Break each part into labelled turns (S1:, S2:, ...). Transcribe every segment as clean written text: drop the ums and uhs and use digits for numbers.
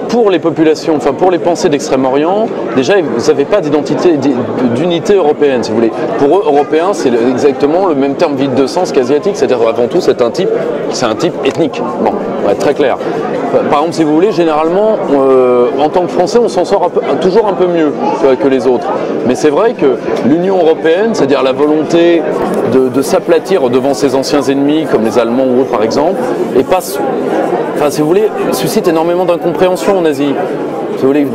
S1: pour les populations, enfin pour les pensées d'Extrême-Orient, déjà vous n'avez pas d'unité européenne, si vous voulez. Pour eux, européen, c'est exactement le même terme vide de sens qu'asiatique, c'est-à-dire avant tout c'est un type ethnique. Bon, on va être très clair. Par exemple, si vous voulez, généralement, en tant que Français, on s'en sort toujours un peu mieux que les autres. Mais c'est vrai que l'Union européenne, c'est-à-dire la volonté de s'aplatir devant ses anciens ennemis, comme les Allemands ou autres par exemple, et passe, enfin si vous voulez, suscite énormément d'incompréhension en Asie. Si vous voulez,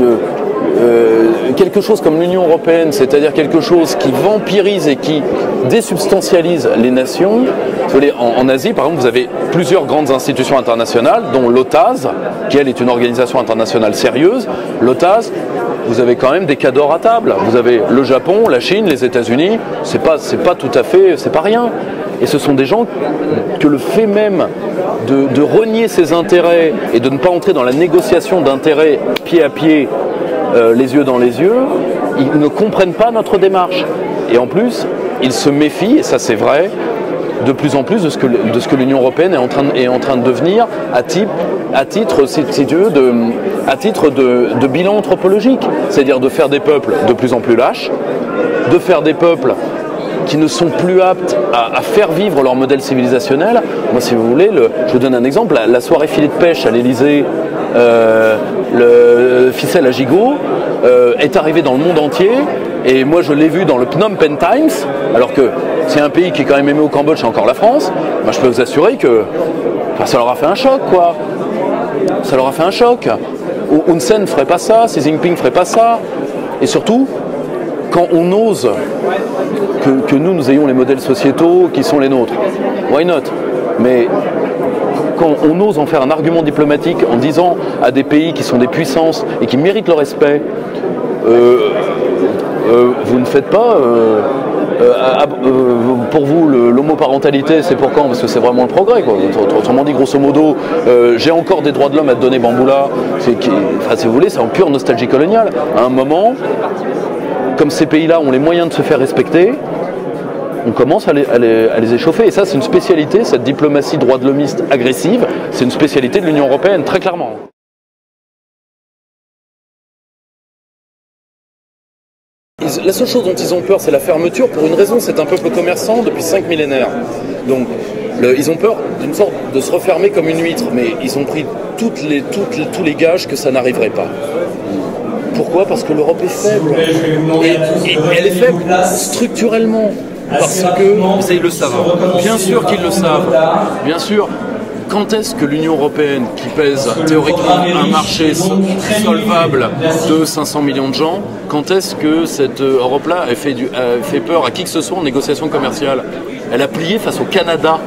S1: quelque chose comme l'Union européenne, c'est-à-dire quelque chose qui vampirise et qui désubstantialise les nations. Vous voulez, en Asie, par exemple, vous avez plusieurs grandes institutions internationales, dont l'OTAS, qui elle est une organisation internationale sérieuse. L'OTAS, vous avez quand même des cadors à table. Vous avez le Japon, la Chine, les États-Unis. C'est pas tout à fait, c'est pas rien. Et ce sont des gens que le fait même de renier ses intérêts et de ne pas entrer dans la négociation d'intérêts pied à pied, les yeux dans les yeux, ils ne comprennent pas notre démarche. Et en plus, ils se méfient, et ça c'est vrai, de plus en plus de ce que l'Union européenne est en train de devenir à titre, si tu veux, à titre de bilan anthropologique. C'est-à-dire de faire des peuples de plus en plus lâches, de faire des peuples qui ne sont plus aptes à faire vivre leur modèle civilisationnel. Moi, si vous voulez, je vous donne un exemple, la soirée filet de pêche à l'Élysée, le ficelle à gigot, est arrivé dans le monde entier, et moi je l'ai vu dans le Phnom Penh Times, alors que c'est un pays qui est quand même aimé au Cambodge, c'est encore la France. Moi, je peux vous assurer que ça leur a fait un choc, quoi. Ça leur a fait un choc. Hun Sen ne ferait pas ça, Xi Jinping ne ferait pas ça, et surtout, quand on ose que nous ayons les modèles sociétaux qui sont les nôtres, why not? Mais quand on ose en faire un argument diplomatique en disant à des pays qui sont des puissances et qui méritent le respect, vous ne faites pas, pour vous l'homoparentalité c'est pour quand? Parce que c'est vraiment le progrès, quoi. Autrement dit, grosso modo, j'ai encore des droits de l'homme à te donner, Bamboula, enfin, si vous voulez, c'est en pure nostalgie coloniale. À un moment, comme ces pays-là ont les moyens de se faire respecter, on commence à les échauffer. Et ça, c'est une spécialité, cette diplomatie droit de l'homiste agressive, c'est une spécialité de l'Union européenne, très clairement. La seule chose dont ils ont peur, c'est la fermeture. Pour une raison, c'est un peuple commerçant depuis 5 millénaires. Donc, ils ont peur d'une sorte de se refermer comme une huître, mais ils ont pris tous les gages que ça n'arriverait pas. Pourquoi? Parce que l'Europe est faible. Et elle est faible structurellement. Parce que, ça ils le savent. Bien sûr qu'ils le savent. Bien sûr. Quand est-ce que l'Union européenne, qui pèse théoriquement un marché solvable de 500 millions de gens, quand est-ce que cette Europe-là a fait peur à qui que ce soit en négociation commerciale? Elle a plié face au Canada.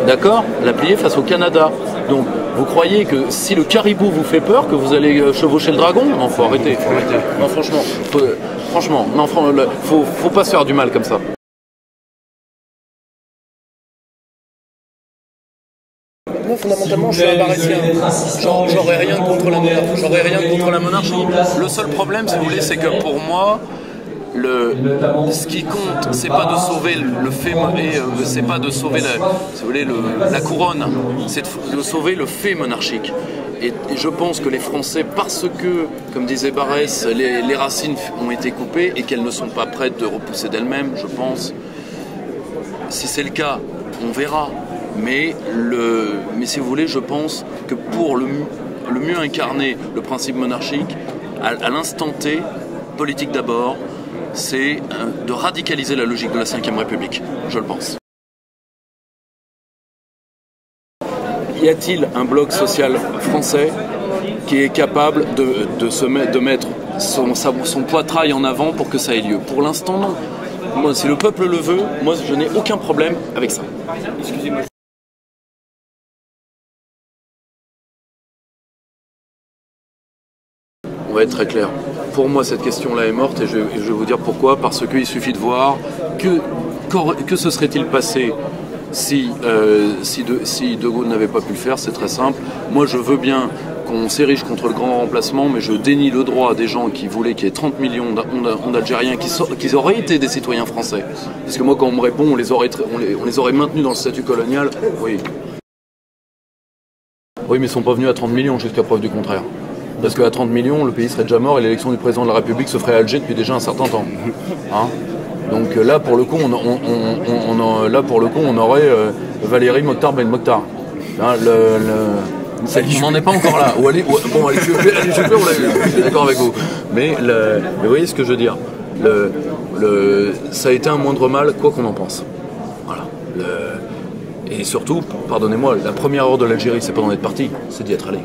S1: D'accord? Elle a plié face au Canada. Donc, vous croyez que si le caribou vous fait peur, que vous allez chevaucher le dragon? Non, faut arrêter. Non, franchement, non, faut pas se faire du mal comme ça. Moi, fondamentalement, je suis un barassien. J'aurais rien contre la monarchie. J'aurais rien contre la monarchie. Le seul problème, si vous voulez, c'est que pour moi, ce qui compte, c'est pas de sauver le fait, c'est pas de sauver si vous voulez, la couronne, c'est de sauver le fait monarchique. Et je pense que les Français, parce que, comme disait Barès, les racines ont été coupées et qu'elles ne sont pas prêtes de repousser d'elles-mêmes, je pense. Si c'est le cas, on verra. Mais si vous voulez, je pense que pour le mieux incarner le principe monarchique, à l'instant T, politique d'abord, c'est de radicaliser la logique de la Ve République, je le pense. Y a-t-il un bloc social français qui est capable de mettre son poitrail en avant pour que ça ait lieu? Pour l'instant, non. Moi, si le peuple le veut, moi, je n'ai aucun problème avec ça. Excusez-moi. On va être très clair. Pour moi, cette question-là est morte et je vais vous dire pourquoi. Parce qu'il suffit de voir que se serait-il passé si De Gaulle n'avait pas pu le faire. C'est très simple. Moi, je veux bien qu'on s'érige contre le grand remplacement, mais je dénie le droit à des gens qui voulaient qu'il y ait 30 millions d'Algériens qui auraient été des citoyens français. Parce que moi, quand on me répond, on les aurait maintenus dans le statut colonial, oui. Oui, mais ils sont pas venus à 30 millions jusqu'à preuve du contraire. Parce qu'à 30 millions, le pays serait déjà mort et l'élection du président de la République se ferait à Alger depuis déjà un certain temps. Hein, donc là, pour le coup, on aurait Valérie Mokhtar Ben Mokhtar. Hein, on n'en est pas encore là. Allez, je suis d'accord avec vous. Mais vous voyez ce que je veux dire. Ça a été un moindre mal, quoi qu'on en pense. Voilà. Et surtout, pardonnez-moi, la première heure de l'Algérie, c'est pas d'en être parti, c'est d'y être allé.